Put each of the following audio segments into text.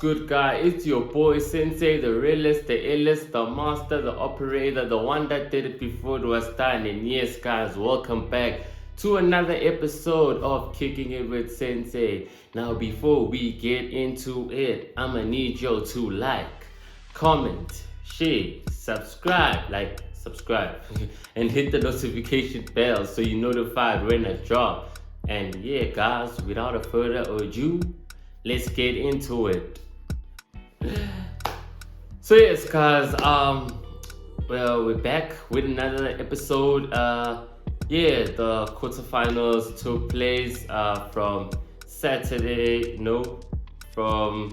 good, guy? It's your boy Sensei, the realist, the illest, the master, the operator, the one that did it before it was done. And yes, guys, welcome back to another episode of Kicking It With Senseii. Now, before we get into it, I'ma need you to like, comment, share, subscribe, and hit the notification bell so you're notified when I drop. And yeah, guys, without a further ado, let's get into it. So yes, guys, well, we're back with another episode. The quarterfinals took place from Saturday. From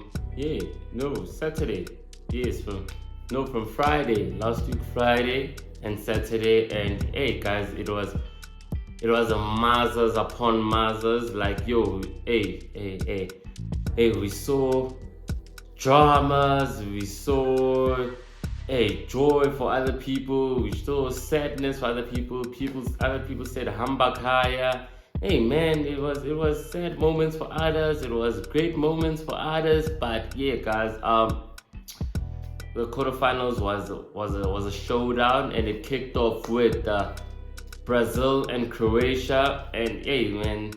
Friday, last week Friday and Saturday. And hey, guys, it was a mazas upon mazas. Like, yo, hey, we saw dramas, we saw joy for other people, we saw sadness for other people. Other people said hambakaya. Hey man, it was sad moments for others, it was great moments for others. But yeah, guys, the quarterfinals was a showdown, and it kicked off with Brazil and Croatia. And hey man,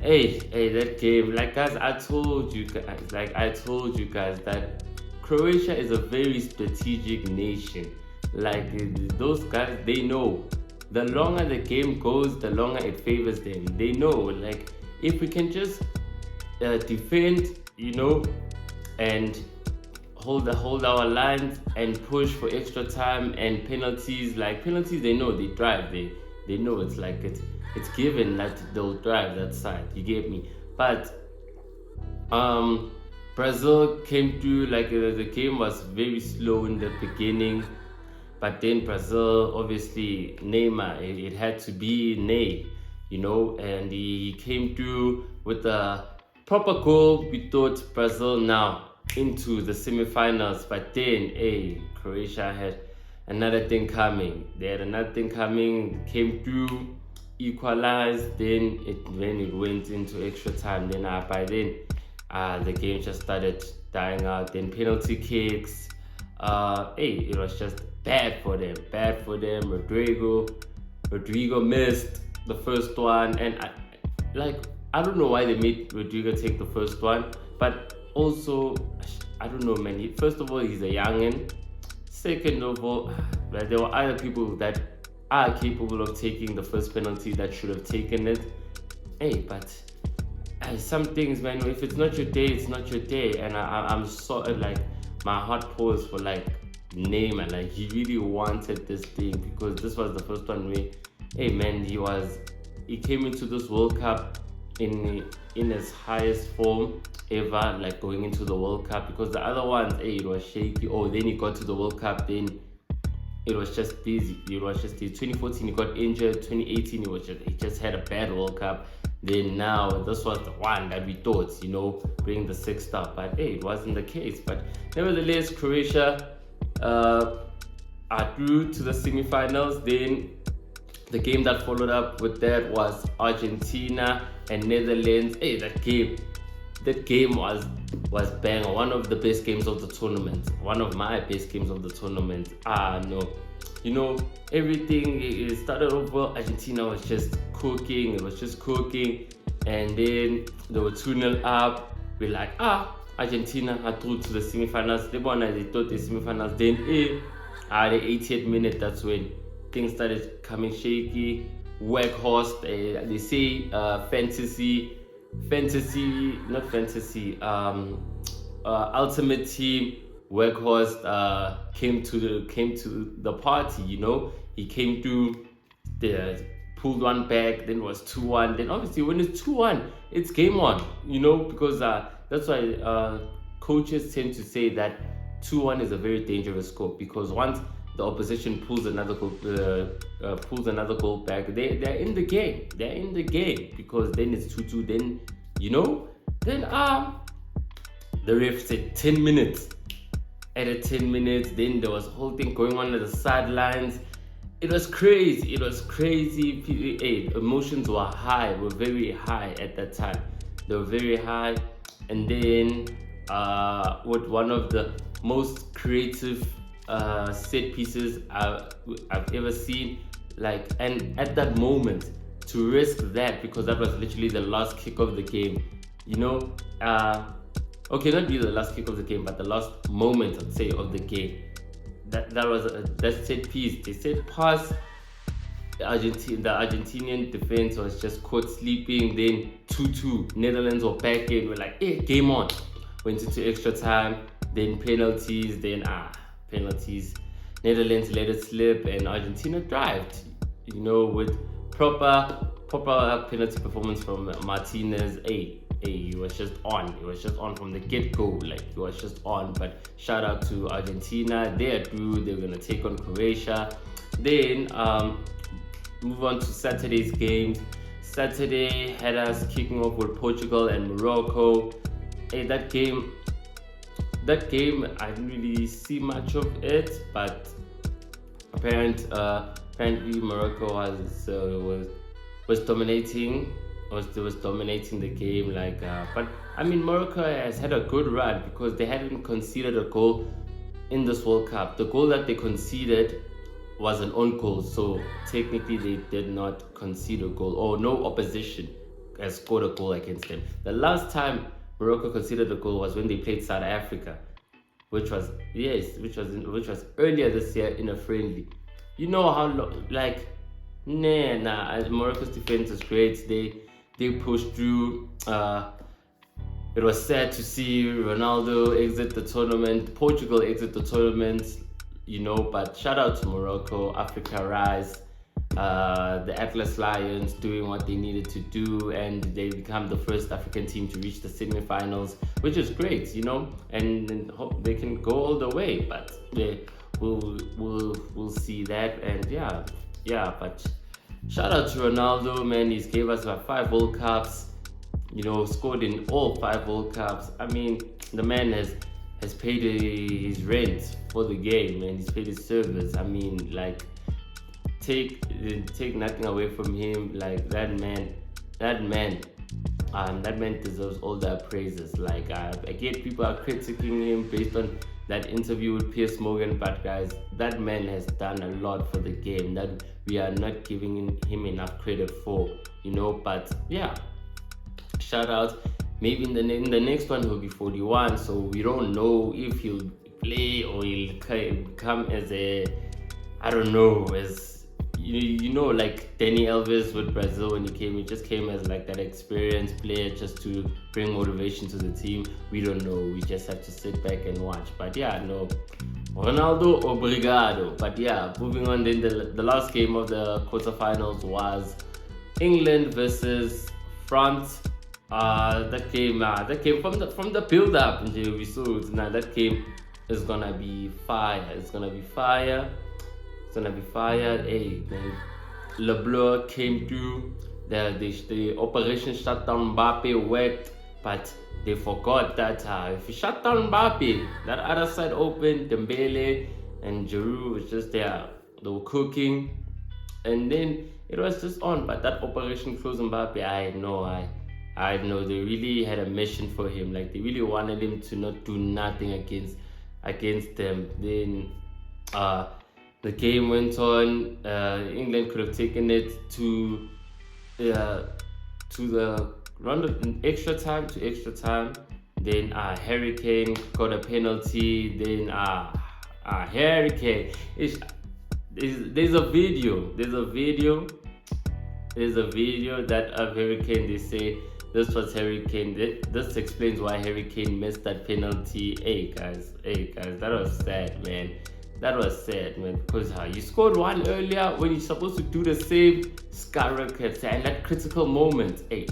that game, like, guys, I told you guys that Croatia is a very strategic nation. Like, those guys, they know the longer the game goes, the longer it favors them. They know, like, if we can just defend, and hold our lines and push for extra time and penalties. Like, penalties, they know they drive. They know it's like it's given that they'll drive that side. You get me? But Brazil came through. Like, the game was very slow in the beginning, but then Brazil, obviously Neymar, it had to be Ney, and he came through with a proper goal. We thought Brazil now into the semifinals, but then Croatia had another thing coming. They had another thing coming, came through, equalized. Then it went into extra time. Then by then the game just started dying out. Then penalty kicks. It was just bad for them. Rodrigo missed the first one, and I don't know why they made Rodrigo take the first one. But also, I don't know, man. First of all, he's a youngin'. Second of all, there were other people that are capable of taking the first penalty that should have taken it. But some things, man, if it's not your day, it's not your day. And I'm so, like, my heart pours for, like, Neymar. Like, he really wanted this thing, because this was the first one where, he came into this World Cup in his highest form ever, like, going into the World Cup. Because the other ones, it was shaky. Then he got to the World Cup, then it was just busy. 2014 he got injured. 2018 he just had a bad World Cup. Then now this was the one that we thought, bring the sixth star. But it wasn't the case. But nevertheless, Croatia are through to the semifinals. Then the game that followed up with that was Argentina and Netherlands. That game was banger. One of the best games of the tournament. One of my best games of the tournament. No. Everything, it started off well. Argentina was just cooking. And then they were 2-0 up. We're like, Argentina are through to the semifinals. They thought the semifinals. Then the 80th minute, that's when things started coming shaky. Workhorse, they say Ultimate Team Workhorse came to the party. He came through, they pulled one back. Then it was 2-1. Then obviously when it's 2-1, it's game on. Because that's why coaches tend to say that 2-1 is a very dangerous score, because once the opposition pulls another goal back, they're in the game. Because then it's 2-2. Then the ref said 10 minutes. Added 10 minutes. Then there was a whole thing going on at the sidelines. It was crazy. Emotions were very high at that time. They were very high. And then with one of the most creative set pieces I've ever seen. Like, and at that moment, to risk that, because that was literally the last kick of the game, you know, okay, not really the last kick of the game, but the last moment, I'd say, of the game. That was that set piece. They said pass. The Argentinian defense was just caught sleeping. Then 2-2. Netherlands were back in. We're like, hey, game on. Went into extra time. Then penalties. Then penalties. Netherlands let it slip, and Argentina thrived. You know, with proper penalty performance from Martinez. Hey, he was just on. He was just on from the get-go. Like, he was just on. But shout out to Argentina. They are through. They're gonna take on Croatia. Then move on to Saturday's games. Saturday had us kicking off with Portugal and Morocco. Hey, that game I didn't really see much of it, but apparently Morocco was dominating. Was dominating the game, but I mean, Morocco has had a good run because they hadn't conceded a goal in this World Cup. The goal that they conceded was an own goal, so technically they did not concede a goal, or no opposition has scored a goal against them. The last time Morocco conceded a goal was when they played South Africa, which was earlier this year in a friendly. You know how Morocco's defense is great. They pushed through. It was sad to see Ronaldo exit the tournament, Portugal exit the tournament, but shout out to Morocco, Africa Rise, the Atlas Lions doing what they needed to do, and they become the first African team to reach the semi-finals, which is great, and hope they can go all the way, but we'll see that. And but shout out to Ronaldo, man. He's gave us about 5 World Cups, scored in all 5 World Cups. I mean, the man has paid his rent for the game, and he's paid his service. I mean, take nothing away from him. Like, that man deserves all the praises. I get people are critiquing him based on that interview with Piers Morgan, but guys, that man has done a lot for the game that we are not giving him enough credit for, but shout out. Maybe in the next one he'll be 41, so we don't know if he'll play or he'll come as like Danny Alves with Brazil when he just came as that experienced player just to bring motivation to the team. We don't know. We just have to sit back and watch. But Ronaldo, obrigado. But moving on, then the last game of the quarterfinals was England versus France. That game from the build up, we saw it. Now that game is gonna be fire. It's gonna be fire. Hey, man, LeBlanc came through. The operation shut down Mbappe worked, but they forgot that if you shut down Mbappe, that other side open. Dembele and Giroud was just there. They were cooking, and then it was just on. But that operation close Mbappe, I know they really had a mission for him. They really wanted him to not do nothing against them. Then the game went on. England could have taken it to the round of extra time. Then Harry Kane got a penalty. Then Harry Kane. There's a video that of Harry Kane. They say this was Harry Kane. This explains why Harry Kane missed that penalty. Hey guys, that was sad, man. Because you scored one earlier when you're supposed to do the same skyrocket and that critical moment. Hey,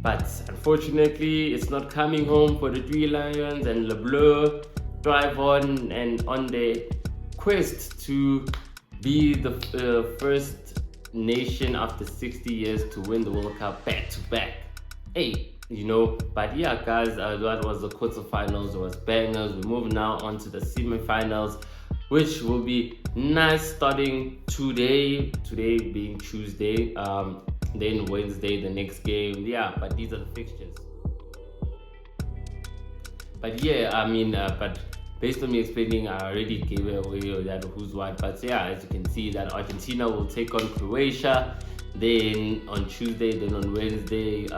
but unfortunately, it's not coming home for the Three Lions, and LeBlanc drive on and on their quest to be the first nation after 60 years to win the World Cup back to back. Hey, but guys, that was the quarterfinals. It was bangers. We move now on to the semi-finals, which will be nice, starting today being Tuesday, then Wednesday the next game. But these are the fixtures. But yeah, I mean, but based on me explaining, I already gave away that who's what. But yeah, as you can see, that Argentina will take on Croatia. Then on Tuesday, then on Wednesday,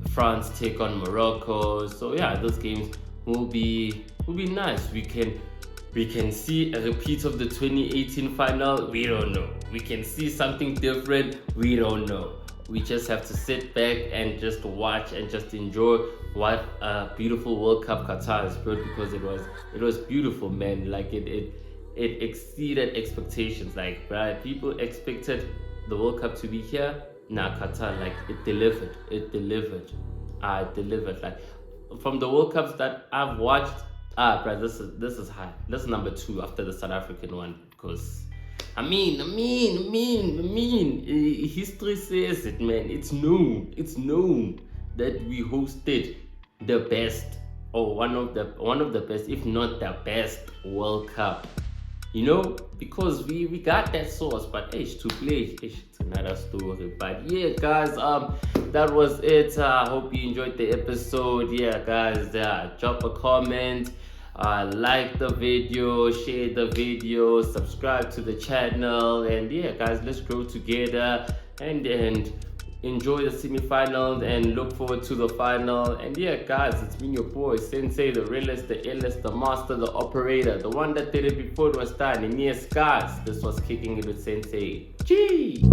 France take on Morocco. So yeah, those games will be nice. We can see a repeat of the 2018 final. We don't know. We can see something different. We don't know. We just have to sit back and just watch and just enjoy what a beautiful World Cup Qatar has brought, because it was beautiful, man. Like it exceeded expectations. Like, right, people expected the World Cup to be here. Nah, Qatar, like, it delivered. It delivered. It delivered. Like, from the World Cups that I've watched, bro, this is high. This is number 2 after the South African one, because history says it, man. It's known. It's known that we hosted the best, or one of the best, if not the best, World Cup. Because we got that sauce, but to play, it's another story. But yeah, guys, that was it. I hope you enjoyed the episode. Yeah, guys, drop a comment, like the video, share the video, subscribe to the channel, and yeah, guys, let's grow together and enjoy the semifinals and look forward to the final. And yeah, guys, it's been your boy Sensei, the realest, the illest, the master, the operator, the one that did it before it was done. And yes, guys, this was Kicking It With Senseii. Gee.